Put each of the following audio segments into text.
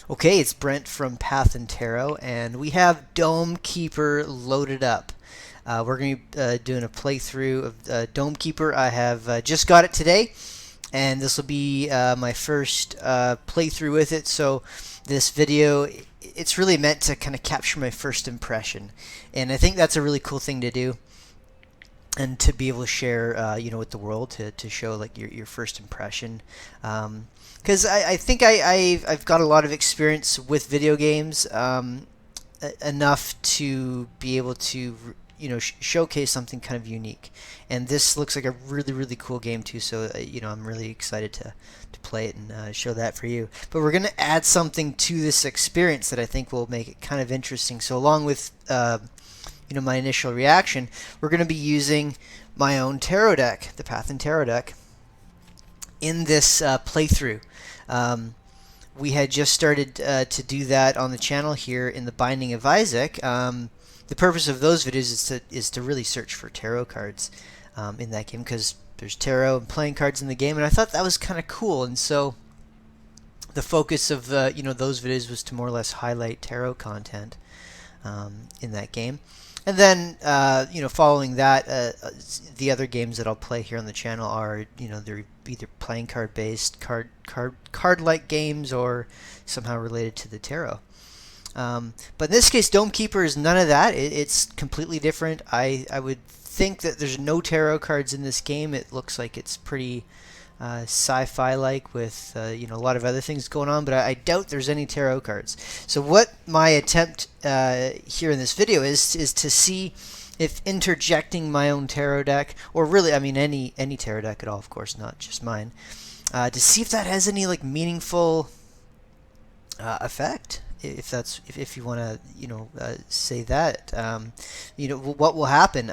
Okay, it's Brent from PathandTarot, and we have Dome Keeper loaded up. We're going to be doing a playthrough of Dome Keeper. I have just got it today, and this will be my first playthrough with it. So this video, it's really meant to kind of capture my first impression, and I think that's a really cool thing to do, and to be able to share, with the world to show like your first impression. Because I think I've got a lot of experience with video games, enough to be able to showcase something kind of unique. And this looks like a really cool game too. So I'm really excited to play it and show that for you. But we're gonna add something to this experience that I think will make it kind of interesting. So along with my initial reaction, we're going to be using my own tarot deck, the PathandTarot deck, in this playthrough. We had just started to do that on the channel here in the Binding of Isaac. The purpose of those videos is to really search for tarot cards in that game, because there's tarot and playing cards in the game, and I thought that was kind of cool. And so the focus of those videos was to more or less highlight tarot content in that game. And then, following that, the other games that I'll play here on the channel are, they're either playing card based, card-like games, or somehow related to the tarot. But in this case, Dome Keeper is none of that. It's completely different. I would think that there's no tarot cards in this game. It looks like it's pretty sci-fi-like with a lot of other things going on, but I doubt there's any tarot cards. So what my attempt here in this video is to see if interjecting my own tarot deck, or really, I mean any tarot deck at all, of course, not just mine, to see if that has any like meaningful effect. If you want to say that, what will happen.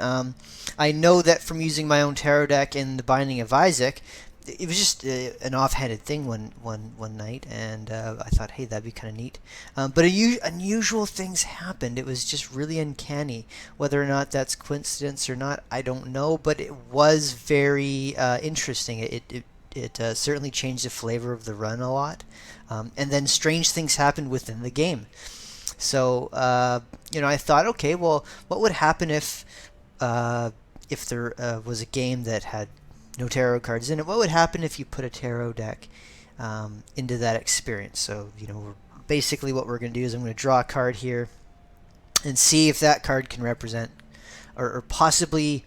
I know that from using my own tarot deck in the Binding of Isaac, it was just an offhanded thing one night, and I thought, hey, that'd be kind of neat. But unusual things happened. It was just really uncanny. Whether or not that's coincidence or not, I don't know. But it was very interesting. It certainly changed the flavor of the run a lot. And then strange things happened within the game. So I thought, okay, well, what would happen if there was a game that had no tarot cards in it? What would happen if you put a tarot deck into that experience? So, basically what we're going to do is I'm going to draw a card here and see if that card can represent or possibly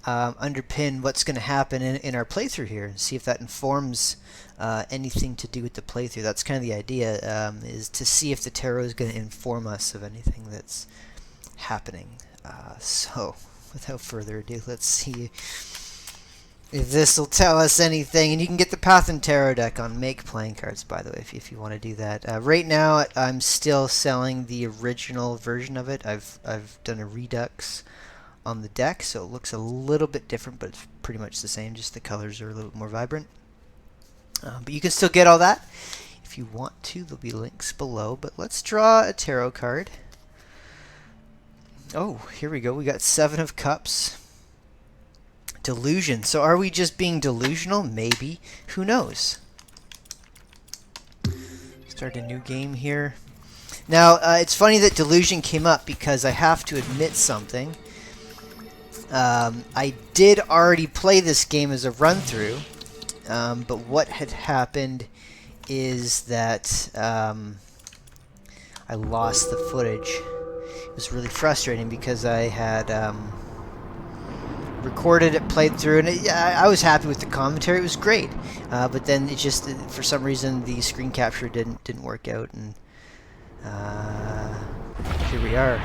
underpin what's going to happen in our playthrough here, and see if that informs anything to do with the playthrough. That's kind of the idea, is to see if the tarot is going to inform us of anything that's happening. So, without further ado, let's see if this will tell us anything. And you can get the PathandTarot deck on Make Playing Cards, by the way, if you want to do that. Right now, I'm still selling the original version of it. I've done a redux on the deck, so it looks a little bit different, but it's pretty much the same, just the colors are a little bit more vibrant. But you can still get all that if you want to. There'll be links below. But let's draw a tarot card. Oh, here we go. We got 7 of Cups. Delusion. So are we just being delusional? Maybe. Who knows? Start a new game here. Now, it's funny that delusion came up, because I have to admit something. I did already play this game as a run-through, but what had happened is that I lost the footage. It was really frustrating, because I had recorded it, played through, and I was happy with the commentary. It was great, but then it just, for some reason, the screen capture didn't work out, and here we are.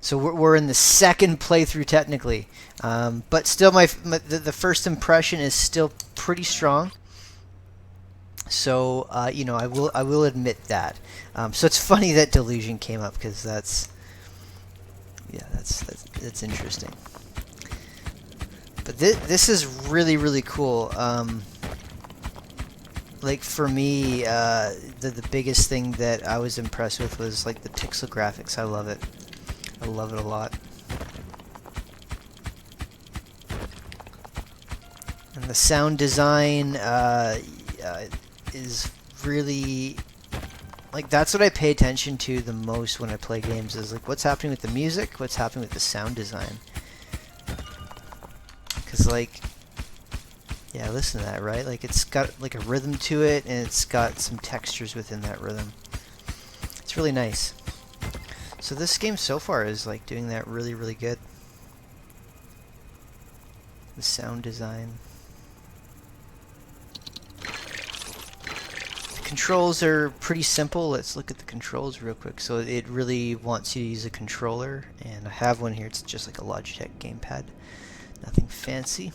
So we're in the second playthrough technically, but still, the first impression is still pretty strong. So I will admit that. So it's funny that delusion came up, because that's interesting. But this is really cool. Like, for me, the biggest thing that I was impressed with was like the pixel graphics. I love it. I love it a lot. And the sound design is really like that's what I pay attention to the most when I play games, is like what's happening with the music, what's happening with the sound design. Because like, yeah, listen to that, right? Like it's got like a rhythm to it, and it's got some textures within that rhythm. It's really nice. So this game so far is like doing that really, really good. The sound design. The controls are pretty simple. Let's look at the controls real quick. So it really wants you to use a controller, and I have one here. It's just like a Logitech gamepad. Nothing fancy.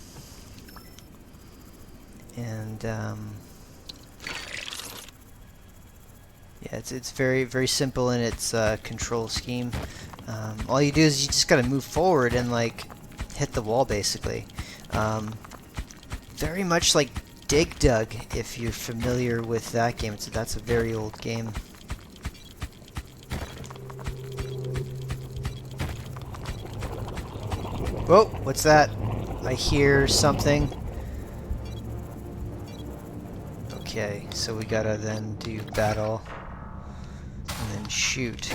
And yeah, it's very, very simple in its control scheme. All you do is you just gotta move forward and like hit the wall, basically. Very much like Dig Dug, if you're familiar with that game. That's a very old game. Whoa, what's that? I hear something. Okay, so we gotta then do battle and then shoot.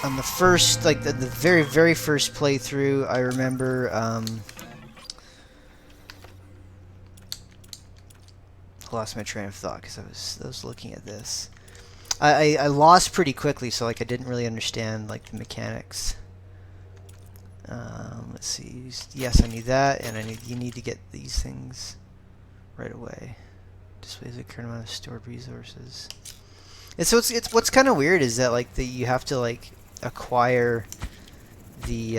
On the first, like the very, very first playthrough, I remember I lost my train of thought because I was looking at this. I lost pretty quickly, so like I didn't really understand like the mechanics. Let's see. Yes, I need that, and you need to get these things right away. Displays a current amount of stored resources. And so it's what's kind of weird is that like you have to like acquire the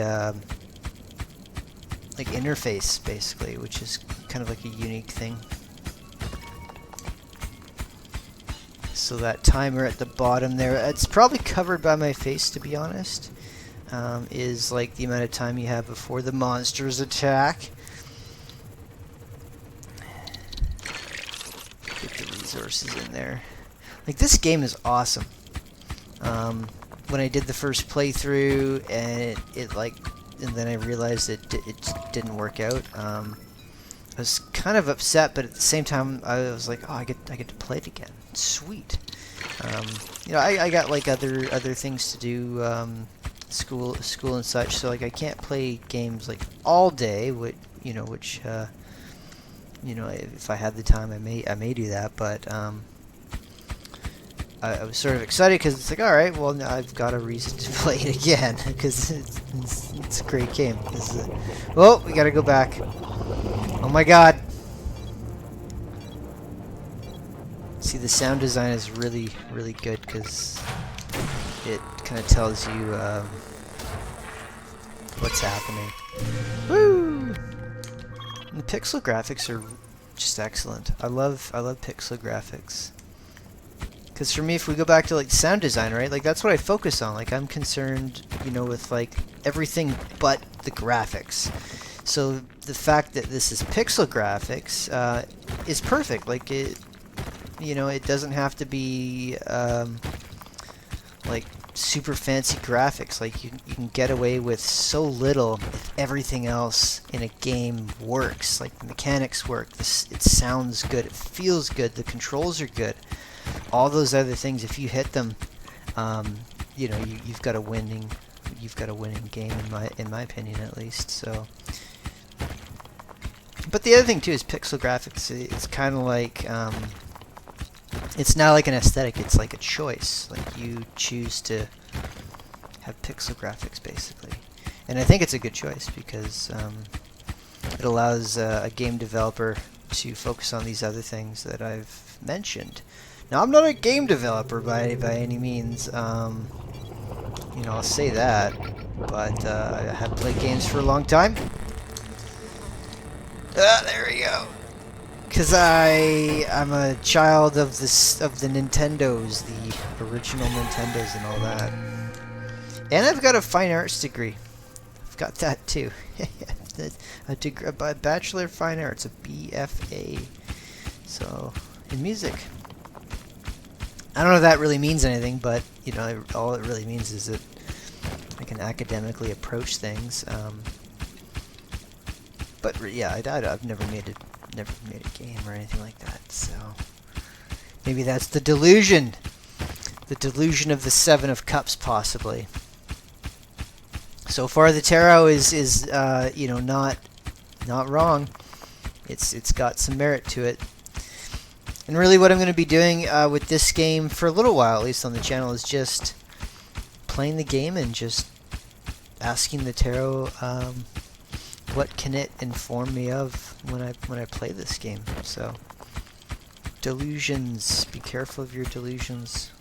like interface, basically, which is kind of like a unique thing. So that timer at the bottom there, it's probably covered by my face, to be honest. Is like the amount of time you have before the monsters attack. Get the resources in there. Like, this game is awesome. When I did the first playthrough, and and then I realized it didn't work out. I was kind of upset, but at the same time, I was like, oh, I get to play it again. Sweet. You know, I got like other things to do. School and such, so like I can't play games like all day, which you know, if I had the time, I may do that, but I was sort of excited because it's like, all right, well, now I've got a reason to play it again because it's a great game. Oh, we gotta go back. Oh my god. See, the sound design is really, really good because it kind of tells you what's happening. Woo! And the pixel graphics are just excellent. I love pixel graphics. Because for me, if we go back to like sound design, right? Like that's what I focus on. Like I'm concerned, you know, with like everything but the graphics. So the fact that this is pixel graphics is perfect. Like it, you know, it doesn't have to be like super fancy graphics. Like you can get away with so little if everything else in a game works. Like the mechanics work, it sounds good, it feels good, the controls are good. All those other things, if you hit them, you know, you've got a winning game in my opinion, at least. So, but the other thing too is pixel graphics. It's kind of like it's not like an aesthetic, it's like a choice. Like you choose to have pixel graphics, basically. And I think it's a good choice because it allows a game developer to focus on these other things that I've mentioned. Now, I'm not a game developer by any means. You know, I'll say that. But I have played games for a long time. There we go. Because I'm a child of the Nintendos, the original Nintendos and all that. And I've got a fine arts degree. I've got that too. A Bachelor of Fine Arts, a BFA. So, in music. I don't know if that really means anything, but, you know, all it really means is that I can academically approach things. But yeah, I've never made never made a game or anything like that, so maybe that's the delusion. The delusion of the Seven of Cups, possibly. So far, the tarot is you know, not wrong. It's got some merit to it. And really, what I'm going to be doing with this game for a little while, at least on the channel, is just playing the game and just asking the tarot what can it inform me of when I play this game. So, delusions. Be careful of your delusions.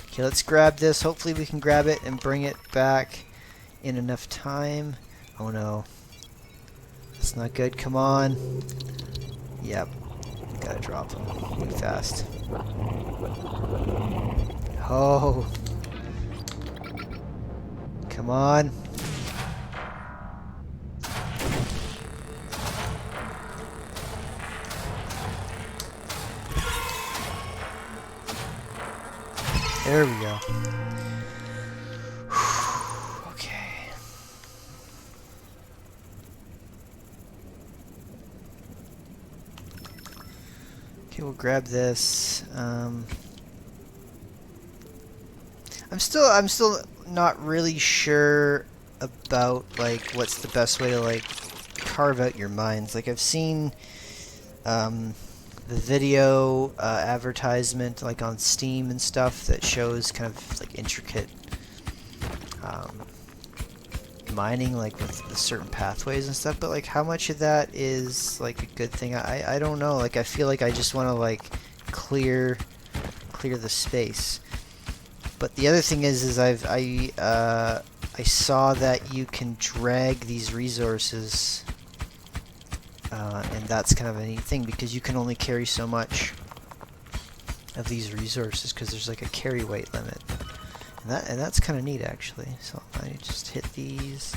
Okay, let's grab this. Hopefully we can grab it and bring it back in enough time. Oh no. That's not good. Come on. Yep. Gotta drop him. Move fast. Oh. Come on. There we go. Okay. Okay, we'll grab this. I'm still not really sure about like what's the best way to like carve out your minds. Like I've seen the video advertisement like on Steam and stuff that shows kind of like intricate mining like with certain pathways and stuff, but like how much of that is like a good thing? I don't know. Like I feel like I just want to like clear the space. But the other thing is I saw that you can drag these resources, and that's kind of a neat thing because you can only carry so much of these resources because there's like a carry weight limit, and that's kind of neat actually. So I just hit these,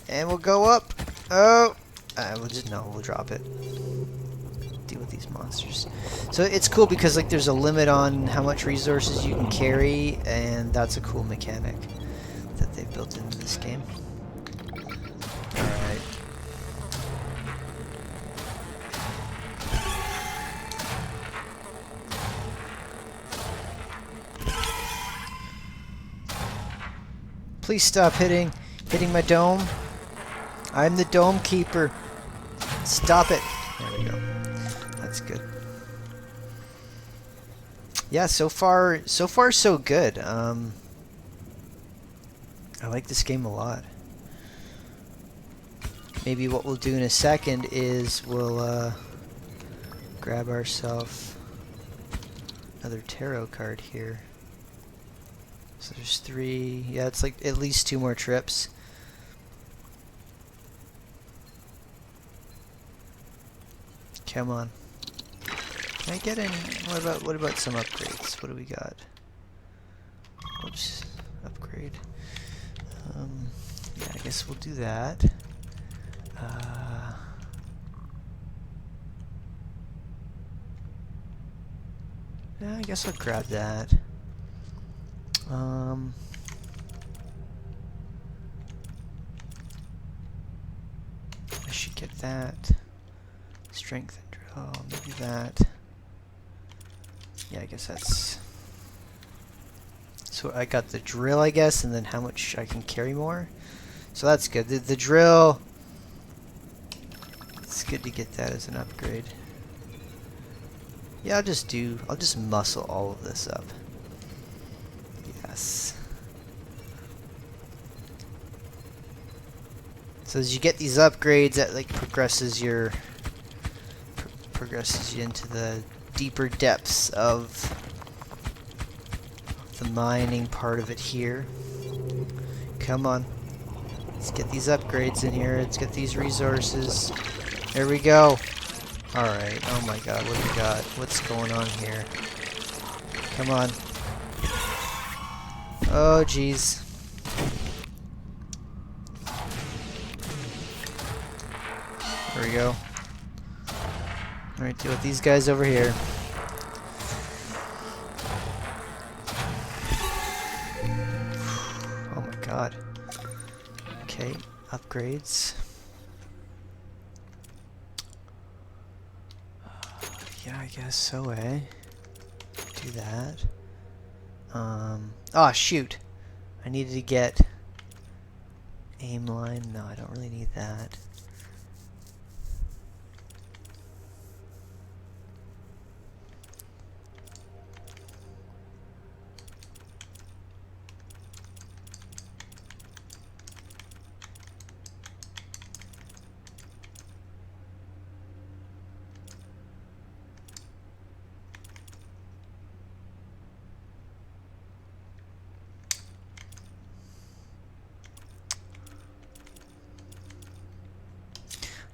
and we'll go up. Oh, we'll drop it. Deal with these monsters. So it's cool because like there's a limit on how much resources you can carry, and that's a cool mechanic that they've built into this game. Alright. Please stop hitting my dome. I'm the dome keeper. Stop it. There we go. That's good. Yeah, so far so good. I like this game a lot. Maybe what we'll do in a second is we'll grab ourselves another tarot card here. So there's 3. Yeah, it's like at least 2 more trips. Come on. Can I get in? What about some upgrades? What do we got? Oops. Upgrade. Yeah, I guess we'll do that. Yeah, I guess I'll grab that. I should get that. Strength and drill, maybe that. Yeah, I guess that's... So I got the drill, I guess, and then how much I can carry more. So that's good. The drill... It's good to get that as an upgrade. Yeah, I'll just muscle all of this up. Yes. So as you get these upgrades, that like progresses you into the deeper depths of the mining part of it here. Come on. Let's get these upgrades in here. Let's get these resources. There we go. Alright. Oh my god, what do we got? What's going on here? Come on. Oh, jeez. There we go. Alright, deal with these guys over here. Oh my god. Okay, upgrades. Yeah, I guess so, eh? Do that. Oh, shoot. I needed to get aim line. No, I don't really need that.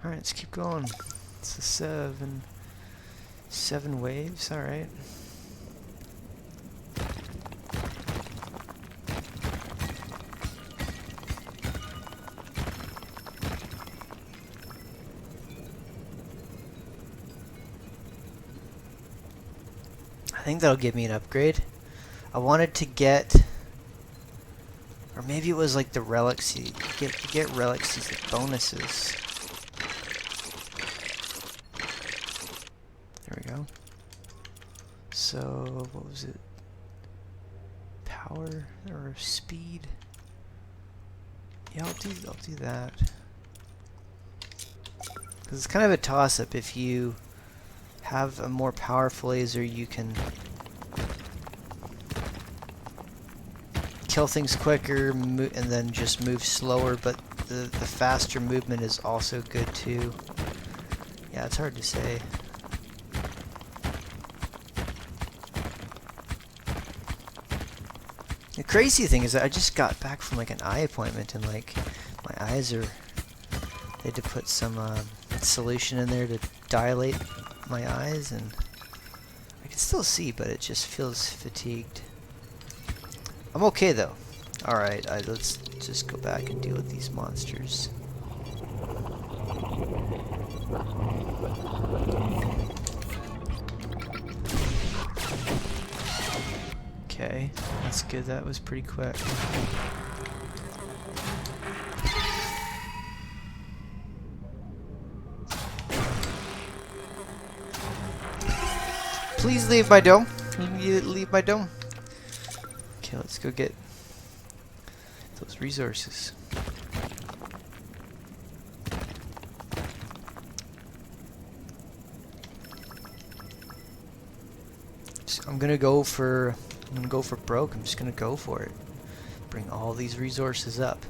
Alright, let's keep going. It's a seven waves, alright. I think that'll give me an upgrade. I wanted to get, or maybe it was like the relics. You get relics as the bonuses. There we go. So what was it? Power or speed? Yeah, I'll do that. Because it's kind of a toss-up. If you have a more powerful laser, you can kill things quicker and then just move slower, but the faster movement is also good too. Yeah, it's hard to say. The crazy thing is that I just got back from like an eye appointment, and like my eyes are, they had to put some solution in there to dilate my eyes, and I can still see, but it just feels fatigued. I'm okay though. Alright, let's just go back and deal with these monsters. Okay, that's good. That was pretty quick. Please leave my dome. You leave my dome. Okay, let's go get those resources. I'm gonna go for broke. I'm just gonna go for it. Bring all these resources up.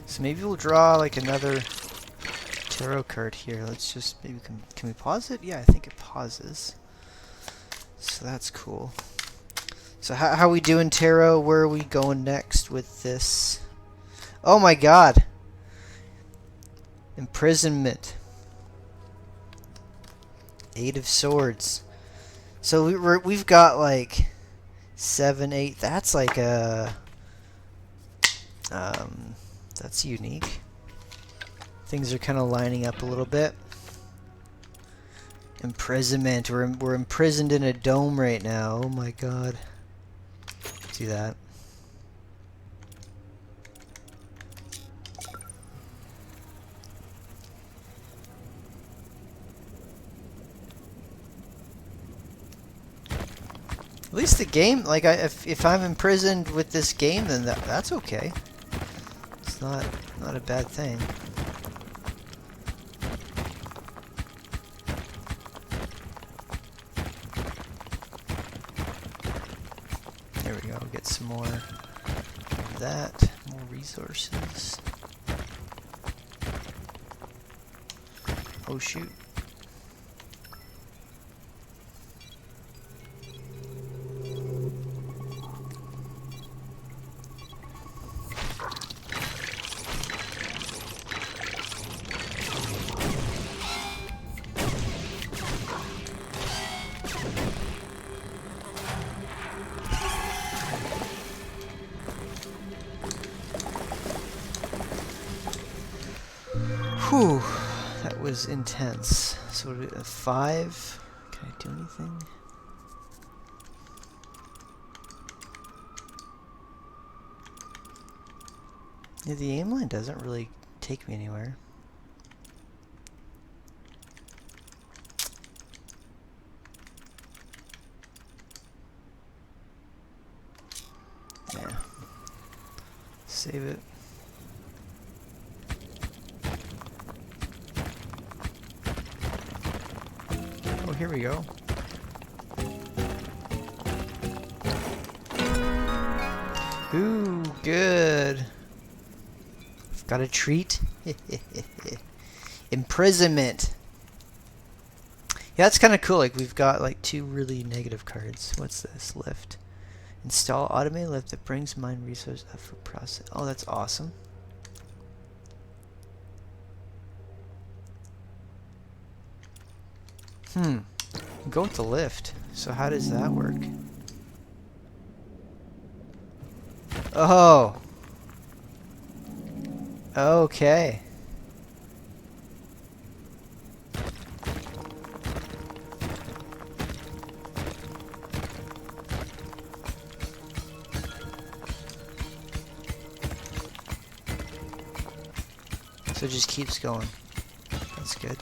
So maybe we'll draw like another tarot card here. Let's just maybe can we pause it? Yeah, I think it pauses. So that's cool. So how we doing, tarot? Where are we going next with this? Oh my god. Imprisonment. Eight of Swords. So we've got like 7, 8. That's like a that's unique. Things are kind of lining up a little bit. Imprisonment. We're imprisoned in a dome right now. Oh my god. Do that. At least the game, like if I'm imprisoned with this game, then that's okay. It's not a bad thing. There we go. Get some more of that. More resources. Oh shoot. Whew, that was intense. So a 5. Can I do anything? Yeah, the aim line doesn't really take me anywhere. Yeah. Save it. Oh, here we go. Ooh, good. I've got a treat. Imprisonment. Yeah, that's kind of cool. Like, we've got like 2 really negative cards. What's this? Lift. Install automated lift that brings mind resource up for process. Oh, that's awesome. Go with the lift. So how does that work? Oh. Okay. So it just keeps going. That's good.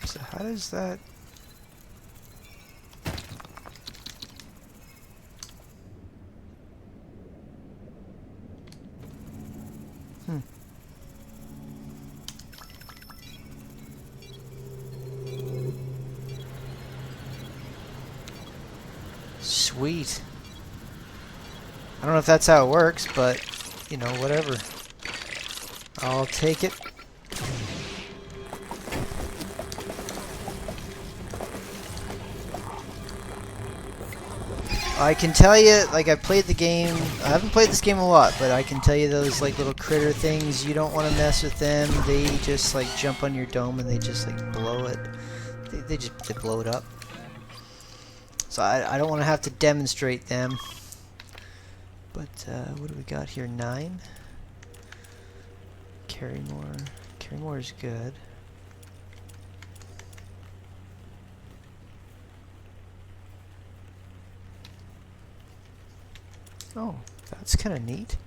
So how does that... Sweet. I don't know if that's how it works, but, you know, whatever. I'll take it. I can tell you, like, I played the game, I haven't played this game a lot, but I can tell you those, like, little critter things, you don't want to mess with them. They just, like, jump on your dome and they just, like, blow it. They blow it up. So I don't want to have to demonstrate them. But, what do we got here? 9? Carry more. Carry more is good. Oh, that's kind of neat.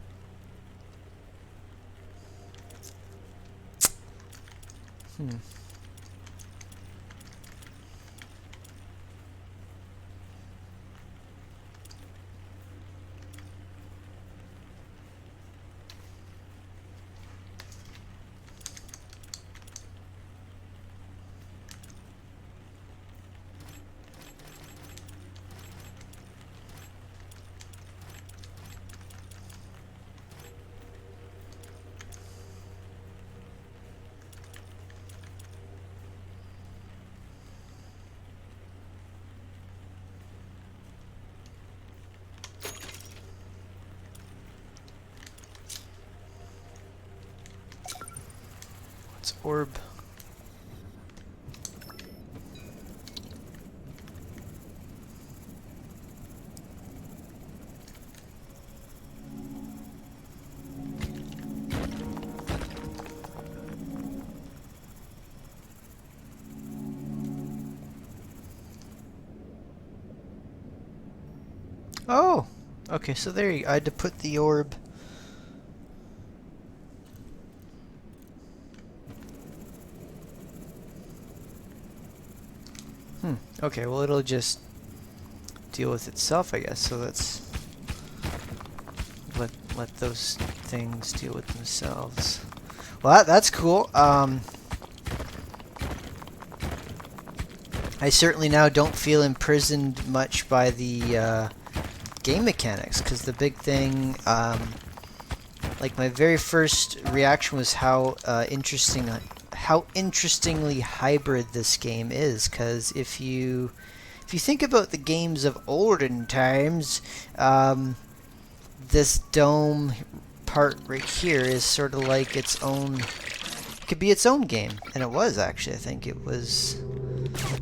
Orb. Oh! Okay, so there you go. I had to put the orb... Okay, well it'll just deal with itself, I guess. So let's let those things deal with themselves. Well, that's cool. I certainly now don't feel imprisoned much by the game mechanics, because the big thing, like my very first reaction was how interestingly hybrid this game is. Because if you think about the games of olden times, this dome part right here is sort of like its own. It could be its own game, and it was actually. I think it was.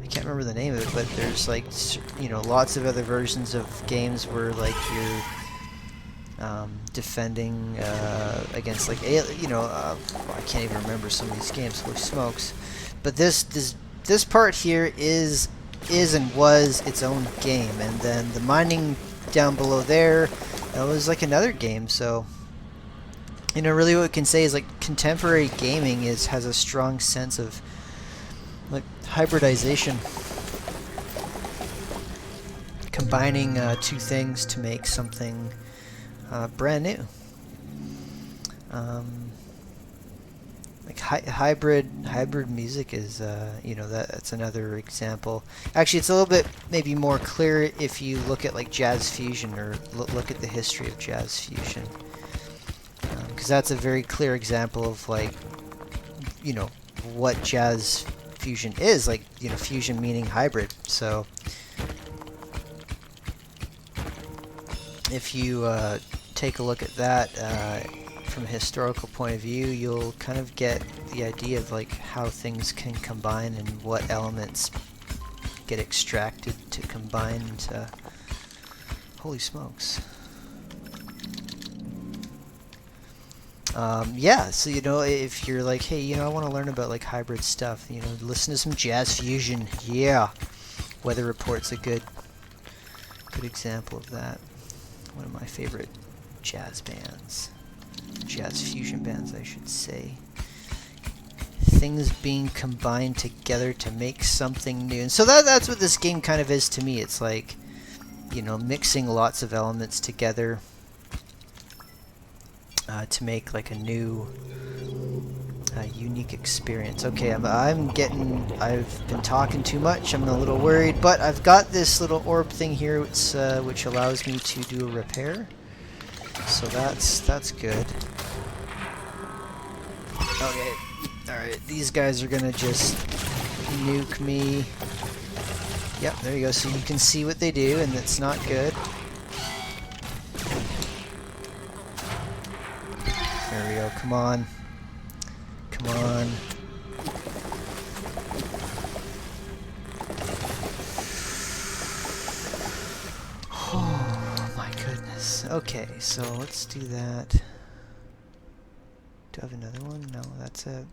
I can't remember the name of it, but there's like, you know, lots of other versions of games where like you're defending against like you know, I can't even remember some of these games. Holy smokes! But this part here is is and was its own game, and then the mining down below there, that was like another game. So, you know, really what we can say is like contemporary gaming has a strong sense of like hybridization, combining two things to make something brand new. Like hybrid music is, you know, that's another example. Actually, it's a little bit maybe more clear if you look at like jazz fusion, or look at the history of jazz fusion, because that's a very clear example of like, you know, what jazz fusion is. Like, you know, fusion meaning hybrid. So if you take a look at that from a historical point of view, you'll kind of get the idea of like how things can combine and what elements get extracted to combine into. Holy smokes. Yeah, so, you know, if you're like, hey, you know, I want to learn about like hybrid stuff, you know, listen to some jazz fusion. Yeah, Weather Report's a good example of that. One of my favorite jazz bands. Jazz fusion bands, I should say. Things being combined together to make something new. And so that's what this game kind of is to me. It's like, you know, mixing lots of elements together to make like a new, unique experience. Okay, I've been talking too much. I'm a little worried, but I've got this little orb thing here, which allows me to do a repair. So that's good. Okay, alright, these guys are gonna just nuke me. Yep, there you go, so you can see what they do, and it's not good. There we go, come on. Come on. Oh my goodness. Okay, so let's do that. Do I have another one? No, that's it.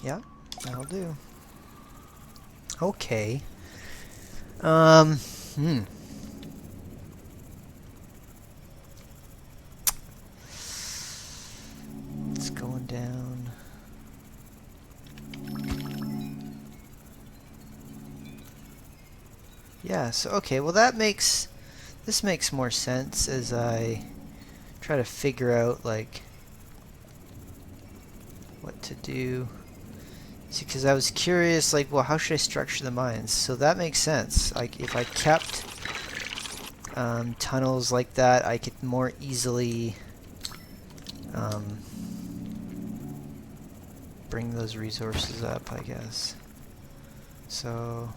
Yeah, that'll do. Okay. It's going down. Yeah, so okay, well this makes more sense as I try to figure out like what to do. See, because I was curious, like, well, how should I structure the mines? So that makes sense. Like, if I kept tunnels like that, I could more easily bring those resources up, I guess. So,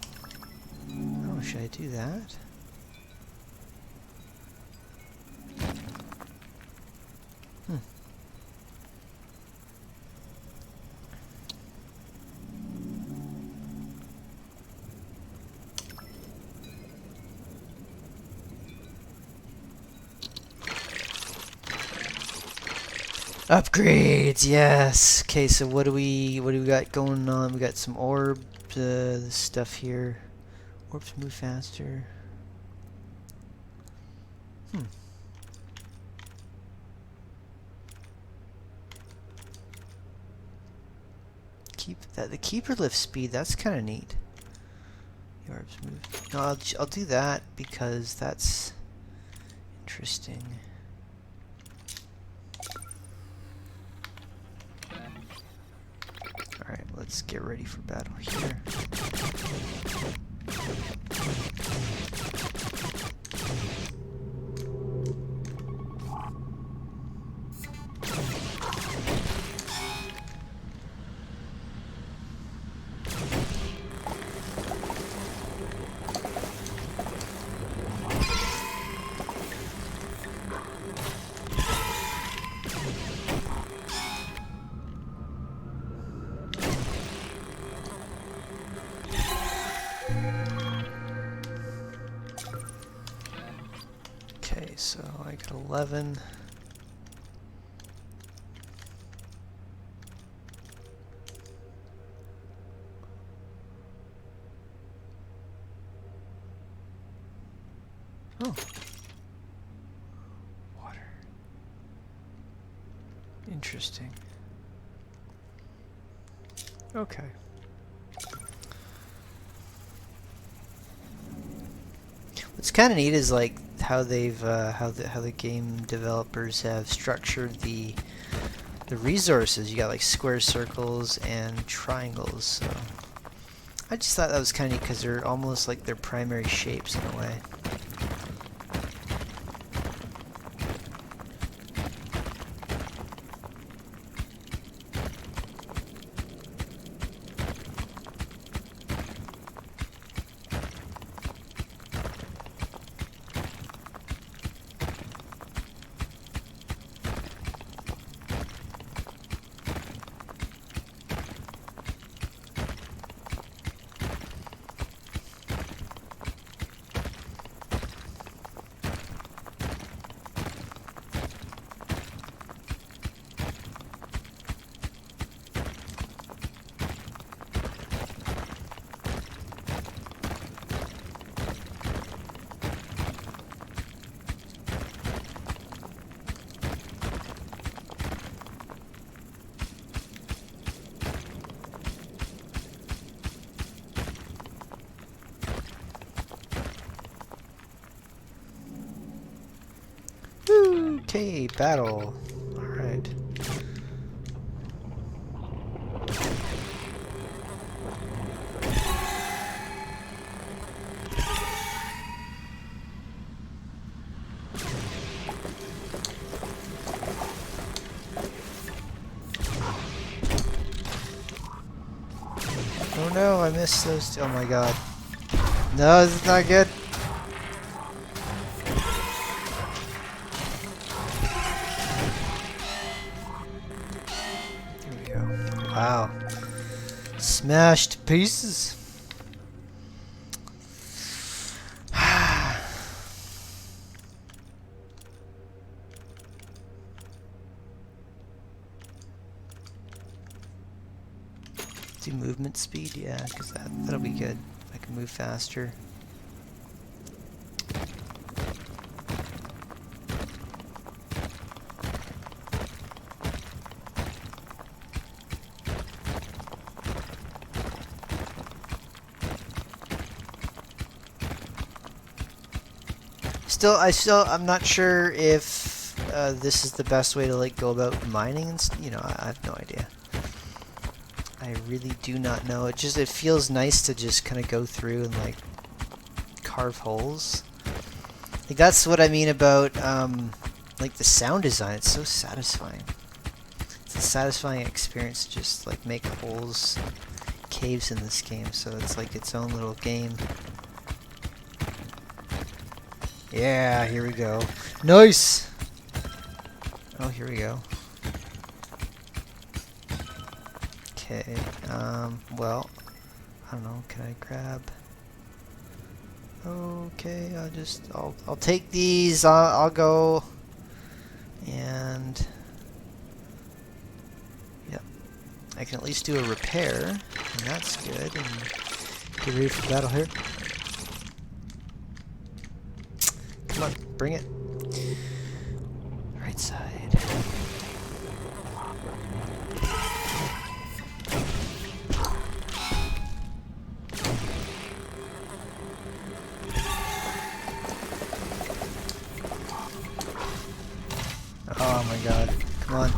oh, should I do that? Upgrades, yes. Okay, so what do we got going on? We got some orb stuff here. Orbs move faster. Keep that. The keeper lift speed. That's kind of neat. The orbs move. No, I'll do that because that's interesting. Alright, let's get ready for battle here. Okay, so I got 11. Oh. Water. Interesting. Okay. What's kind of neat is like how they've how the game developers have structured the resources. You got like square, circles, and triangles. So I just thought that was kind of neat because they're almost like their primary shapes in a way. Okay, battle. Alright. Oh no, I missed those two. Oh my god. No, this is not good. Here we go. Wow. Smashed to pieces. Do movement speed? Yeah, because that'll be good. I can move faster. I'm not sure if this is the best way to like go about mining, and you know, I have no idea. I really do not know. It feels nice to just kind of go through and like carve holes. Like that's what I mean about like the sound design. It's so satisfying. It's a satisfying experience to just like make holes, caves in this game. So it's like its own little game. Yeah, here we go. Nice! Oh, here we go. Okay, well, I don't know, can I grab... Okay, I'll take these, I'll go, and... Yep, I can at least do a repair, and that's good, and get ready for battle here. Come on, bring it. Right side. Oh my god. Come on.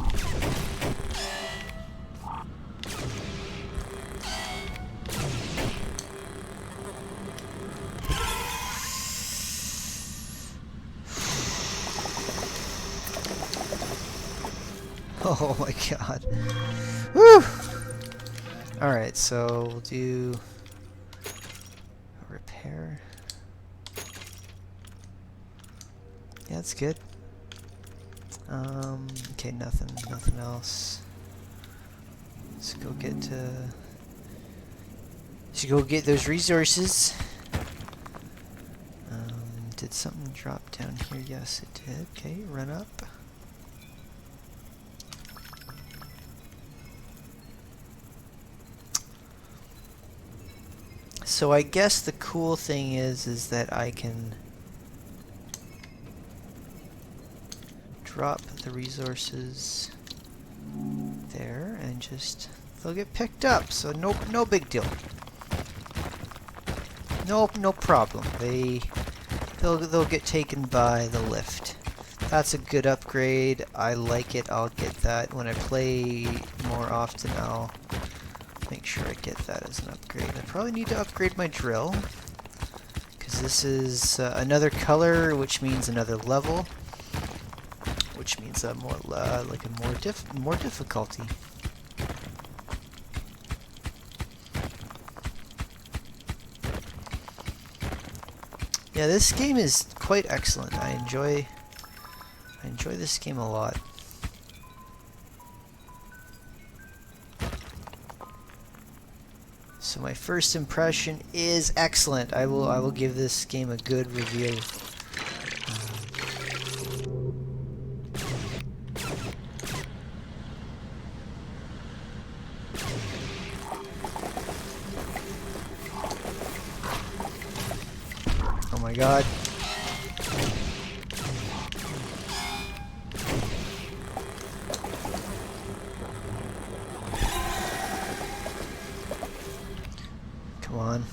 Oh my god. Woo! Alright, so we'll do a repair. Yeah, that's good. Okay, nothing else. Let's go get those resources. Did something drop down here? Yes, it did. Okay, run up. So I guess the cool thing is that I can drop the resources there and just they'll get picked up. So no big deal. No problem. They'll get taken by the lift. That's a good upgrade. I like it. I'll get that when I play more often. I'll make sure I get that as an upgrade. I probably need to upgrade my drill because this is another color, which means another level, which means more difficulty. Yeah, this game is quite excellent. I enjoy this game a lot. So my first impression is excellent. I will give this game a good review. Oh my god. Come on.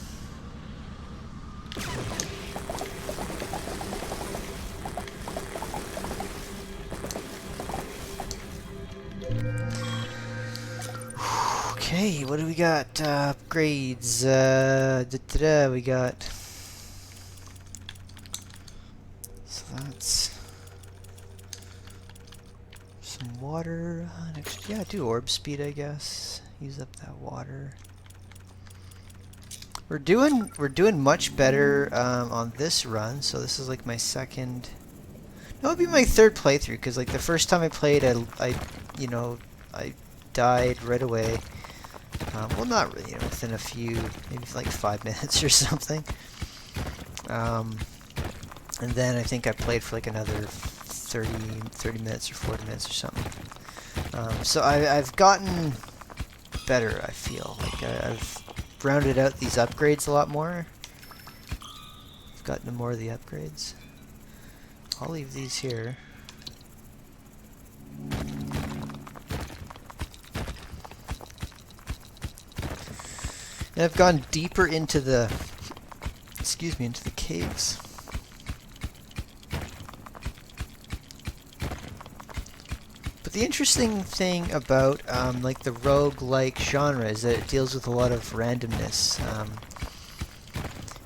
Okay, what do we got? Upgrades. We got. So that's some water. Next, yeah, do orb speed, I guess. Use up that water. We're doing much better on this run. So this is like my second. No, it'd be my third playthrough because like the first time I played, I died right away. Well, not really. Within a few, maybe like 5 minutes or something. And then I think I played for like another 30 minutes or 40 minutes or something. So I've gotten better. I feel like I've rounded out these upgrades a lot more. I've gotten to more of the upgrades. I'll leave these here. And I've gone deeper into the, into the caves. But the interesting thing about like the roguelike genre is that it deals with a lot of randomness.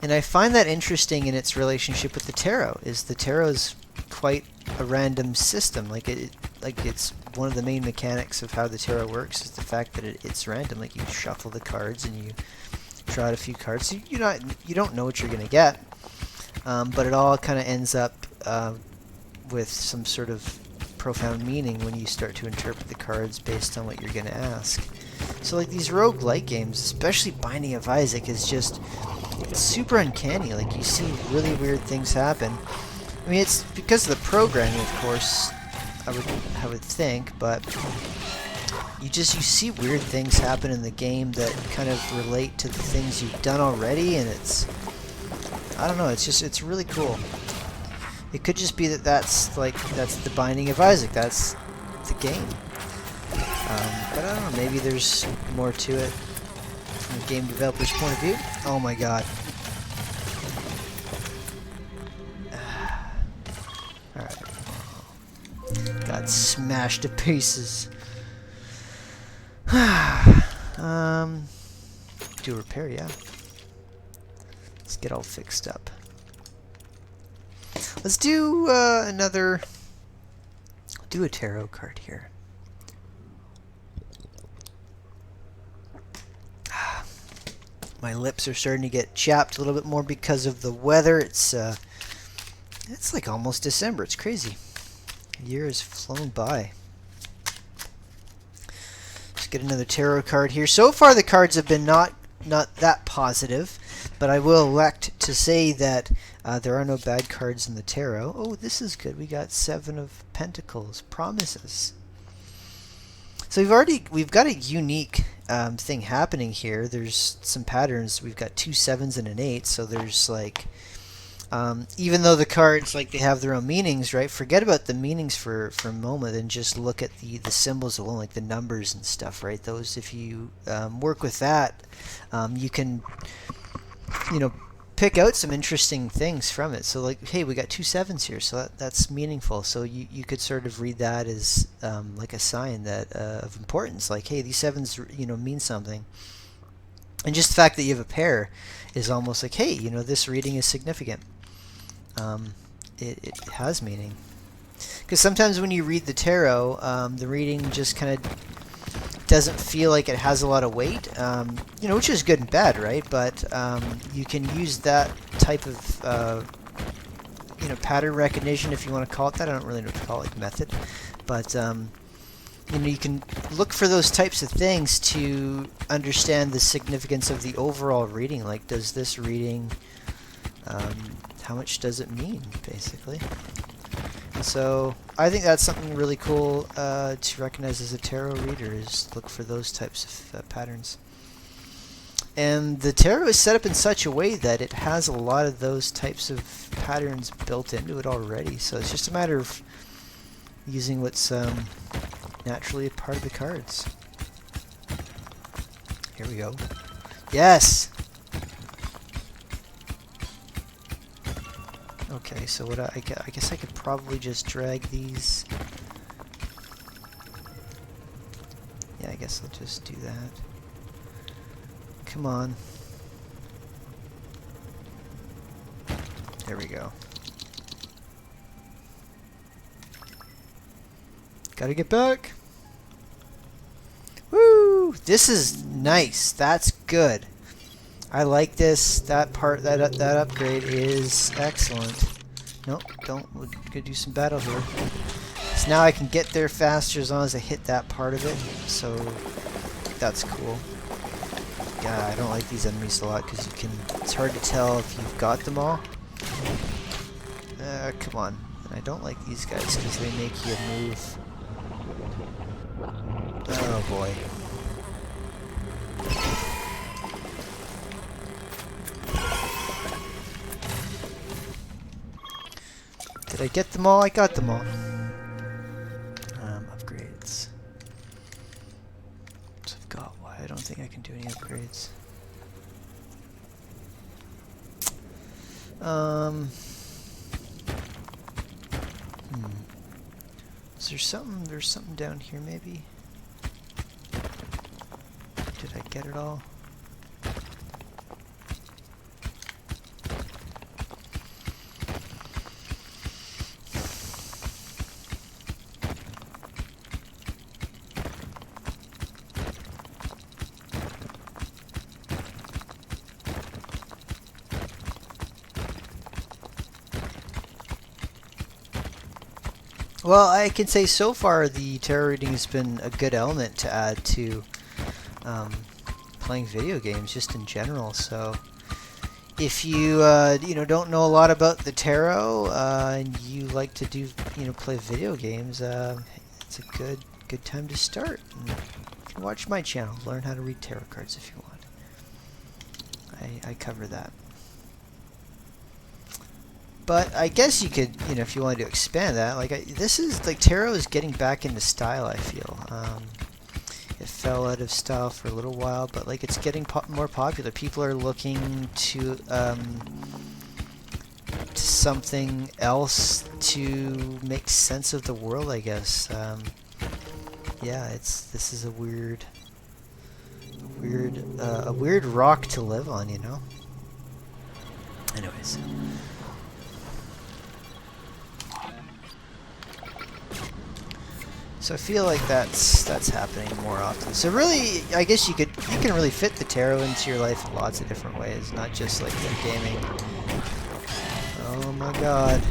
And I find that interesting in its relationship with the tarot. Is the tarot's quite a random system. Like it's one of the main mechanics of how the tarot works is the fact that it's random. Like you shuffle the cards and you draw out a few cards. So you don't know what you're gonna get, but it all kind of ends up with some sort of profound meaning when you start to interpret the cards based on what you're gonna ask. So like these roguelike games, especially Binding of Isaac, is just super uncanny. Like you see really weird things happen. I mean, it's because of the programming, of course, I would think, but you see weird things happen in the game that kind of relate to the things you've done already, and I don't know, it's really cool. It could just be that's the Binding of Isaac, that's the game. But I don't know, maybe there's more to it from a game developer's point of view. Oh my god. Alright. Got smashed to pieces. Do a repair, yeah. Let's get all fixed up. Let's do do a tarot card here. My lips are starting to get chapped a little bit more because of the weather. It's like almost December. It's crazy. The year has flown by. Let's get another tarot card here. So far the cards have been not that positive, but I will elect to say that there are no bad cards in the tarot. Oh, this is good. We got 7 of Pentacles. Promises. So we've got a unique thing happening here. There's some patterns. We've got 2 7s and an 8. So there's like Even though the cards, like, they have their own meanings, right? Forget about the meanings for a moment and just look at the symbols alone, like the numbers and stuff, right? Those, if you work with that, you can, you know, pick out some interesting things from it. So, like, hey, we got 2 7s here, so that's meaningful. So you could sort of read that as like a sign that of importance. Like, hey, these 7s, mean something. And just the fact that you have a pair is almost like, hey, this reading is significant. It has meaning. Because sometimes when you read the tarot, the reading just kind of doesn't feel like it has a lot of weight, which is good and bad, right? But you can use that type of, pattern recognition, if you want to call it that. I don't really know what to call it, like method. But, you can look for those types of things to understand the significance of the overall reading. Like, does this reading, how much does it mean, basically? And so I think that's something really cool to recognize as a tarot reader, is look for those types of patterns. And the tarot is set up in such a way that it has a lot of those types of patterns built into it already. So it's just a matter of using what's naturally a part of the cards. Here we go. Yes! Okay, so what I guess I could probably just drag these. Yeah, I guess I'll just do that. Come on. There we go. Gotta get back. Woo! This is nice. That's good. I like this. That part, that upgrade is excellent. Nope, don't. We're gonna do some battle here. So now I can get there faster as long as I hit that part of it. So that's cool. Yeah, I don't like these enemies a lot because it's hard to tell if you've got them all. Come on. And I don't like these guys because they make you move. Oh boy. Did I get them all? I got them all. Upgrades. So I've got one. I don't think I can do any upgrades. Is there something? There's something down here, maybe? Did I get it all? Well, I can say so far the tarot reading has been a good element to add to playing video games, just in general. So, if you don't know a lot about the tarot and you like to play video games, it's a good time to start. And you can watch my channel, learn how to read tarot cards if you want. I cover that. But I guess you could, if you wanted to expand that, this is, tarot is getting back into style, I feel. It fell out of style for a little while, but, it's getting more popular. People are looking to something else to make sense of the world, I guess. Yeah, this is a weird rock to live on, Anyways. So I feel like that's happening more often. So really, I guess you can really fit the tarot into your life in lots of different ways, not just like in gaming. Oh my god.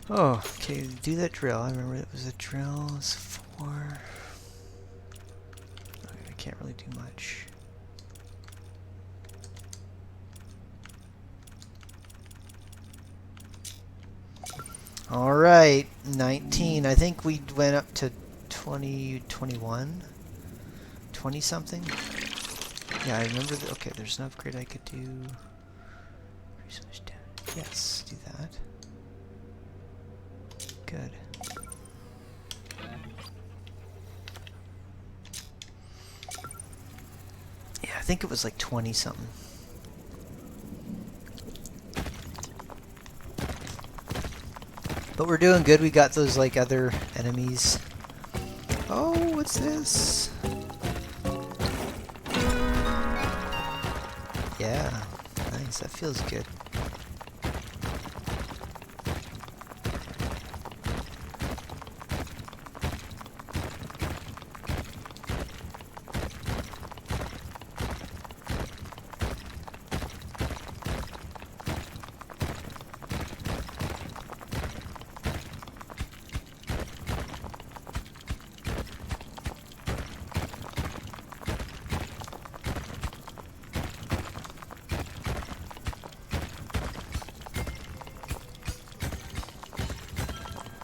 Oh, okay, do that drill. I remember it was a drill. It's 4. Okay, I can't really do much. All right, 19. I think we went up to 20, 21, 20 something. Yeah, I remember. Okay, there's an upgrade I could do. Yes, do that. Good. Yeah, I think it was like 20 something. But we're doing good. We got those like other enemies. Oh, what's this? Yeah, nice. That feels good.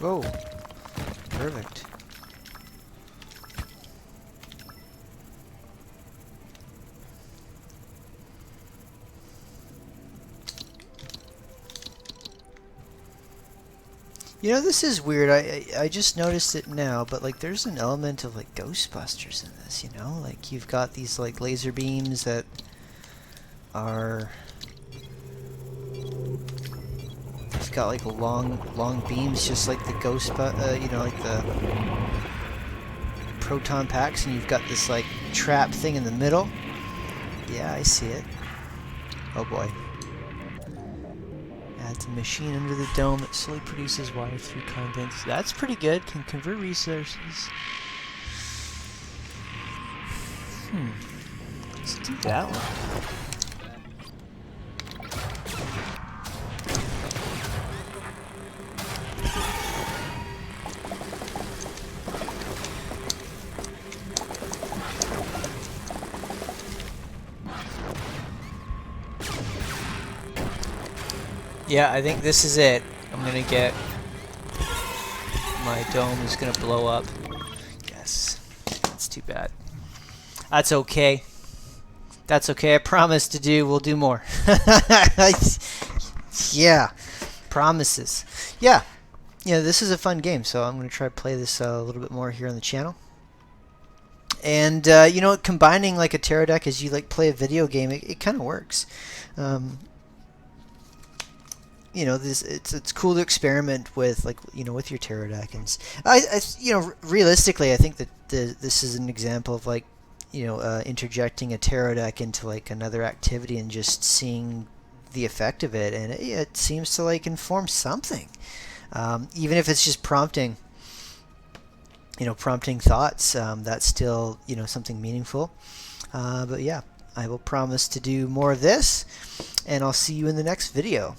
Whoa, perfect. You know, this is weird. I just noticed it now, but like there's an element of like Ghostbusters in this, you know? Like you've got these like laser beams that are... It's got like long beams, just like the you know, like the proton packs, and you've got this like trap thing in the middle. Yeah, I see it. Oh boy. Adds a machine under the dome that slowly produces water through contents. That's pretty good. Can convert resources. Let's do that one. Yeah, I think this is it. I'm gonna get... My dome is gonna blow up. Yes. That's too bad. That's okay. That's okay. I promise to do... We'll do more. Yeah. Promises. Yeah. Yeah, this is a fun game, so I'm gonna try to play this a little bit more here on the channel. And, you know, combining like a tarot deck as you like play a video game, it kind of works. You know, it's cool to experiment with, like, you know, with your tarot deck, and you know, realistically, I think that this is an example of like, you know, interjecting a tarot deck into like another activity and just seeing the effect of it, and it seems to like inform something, even if it's just prompting, you know, prompting thoughts. That's still, you know, something meaningful. But yeah, I will promise to do more of this, and I'll see you in the next video.